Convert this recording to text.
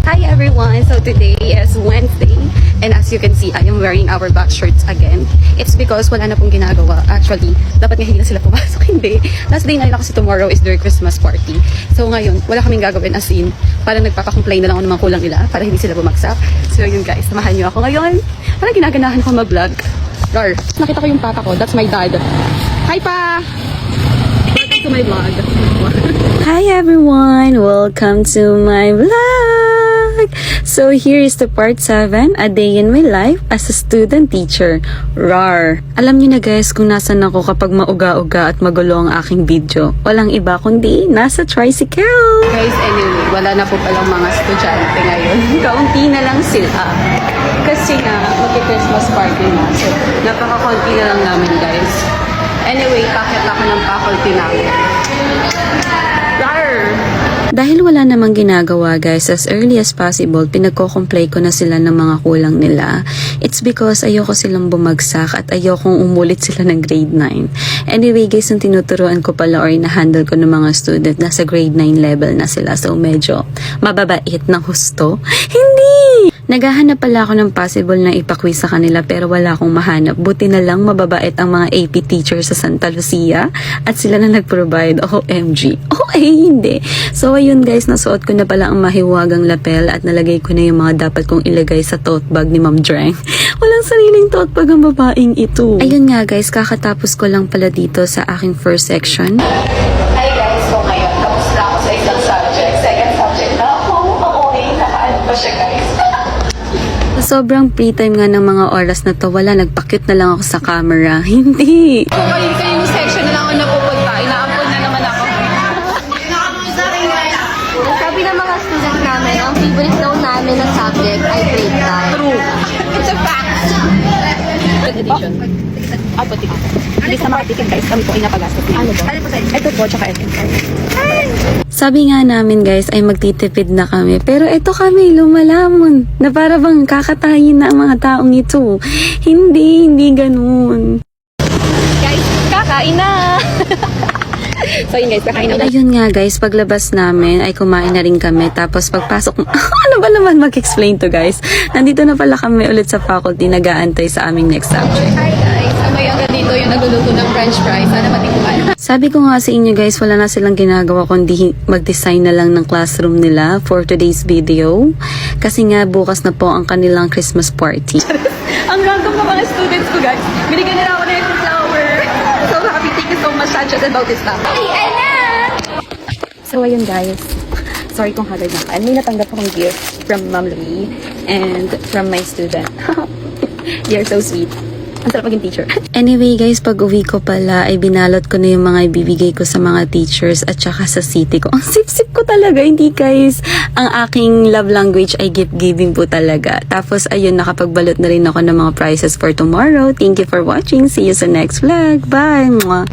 Hi everyone! So today is Wednesday and as you can see, I am wearing our back shirts again. It's because wala na pong ginagawa. Actually, dapat nga hindi na sila pumasok. Hindi. Last day na nila kasi tomorrow is their Christmas party. So ngayon, wala kaming gagawin as in, parang nagpapa-complain na lang ako ng mga kulang nila para hindi sila bumagsak. So yun guys, samahan niyo ako ngayon. Parang ginaganahan ko mag-vlog. Rar, nakita ko yung papa ko. That's my dad. Hi pa! Welcome to my vlog. Hi everyone! Welcome to my vlog! So here is the part 7, a day in my life as a student teacher. Rar! Alam niyo na guys kung nasan ako kapag mauga-uga at magulo ang aking video. Walang iba kundi nasa tricycle! Guys, anyway, wala na po palang mga estudyante ngayon. Kaunti na lang sila. Kasi nga, magki-Christmas party na. So, napaka-konti na lang namin guys. Anyway, pakit ako ng faculty namin. Rar! Dahil wala namang ginagawa guys, as early as possible, pinagko-comply ko na sila ng mga kulang nila. It's because ayoko silang bumagsak at ayokong umulit sila ng grade 9. Anyway guys, yung tinuturuan ko pala or na-handle ko ng mga student, nasa grade 9 level na sila. So medyo mababait ng husto. Hindi! Naghahanap pala ako ng possible na ipakwiz sa kanila pero wala akong mahanap. Buti na lang mababait ang mga AP teachers sa Santa Lucia at sila na nag-provide. OMG. Hindi. So ayun guys, nasuot ko na pala ang mahiwagang lapel at nalagay ko na yung mga dapat kong ilagay sa tote bag ni Ma'am Dreng. Walang sariling tote bag ang babaeng ito. Ayun nga guys, kakatapos ko lang pala dito sa aking first section. Hi guys, so ngayon, tapos na ako sa isang subject. Second subject na ako. Okay, nakaano pa siya guys. Sobrang free time nga ng mga oras na to, wala, nagpa-cute na lang ako sa camera. Hindi. Kung kayong section na lang ako napupunta, inaapon na naman ako. Sabi ng mga student namin, ang favorite daw namin na subject ay grade 9. True. It's a fact. Edition. Apotik. Hindi sa mga ticket guys, kami po ay napagastos. Ano ba? Ito po, tsaka ito. Sabi nga namin guys ay magtitipid na kami. Pero ito kami lumalamon na para bang kakatayin na ang mga taong ito. Hindi ganun. Guys, kakain na! So yun guys, kakain na. Ayun nga guys, paglabas namin ay kumain na rin kami. Tapos pagpasok, ano ba naman mag-explain to guys? Nandito na pala kami ulit sa faculty nag-aantay sa aming next subject. Hi guys, amay ang dito yung nagluluto ng french fries. Sana matikman. Sabi ko nga sa inyo guys, wala na silang ginagawa kundi mag-design na lang ng classroom nila for today's video. Kasi nga bukas na po ang kanilang Christmas party. Ang random ng mga students ko guys. Binigyan nila ako ng extra flower. So happy, thank you so much Sanchez about this stuff. Hey, Anna! So ayun guys, sorry kung haggard na ka. May natanggap akong gift from Ma'am Louie and from my student. You're so sweet. Ang sarap maging teacher. Anyway guys, pag uwi ko pala ay binalot ko na yung mga ibibigay ko sa mga teachers at saka sa city ko. Ang sip-sip ko talaga, hindi guys. Ang aking love language ay gift giving po talaga. Tapos ayun, nakapagbalot na rin ako ng mga prizes for tomorrow. Thank you for watching. See you sa next vlog. Bye! Mwah!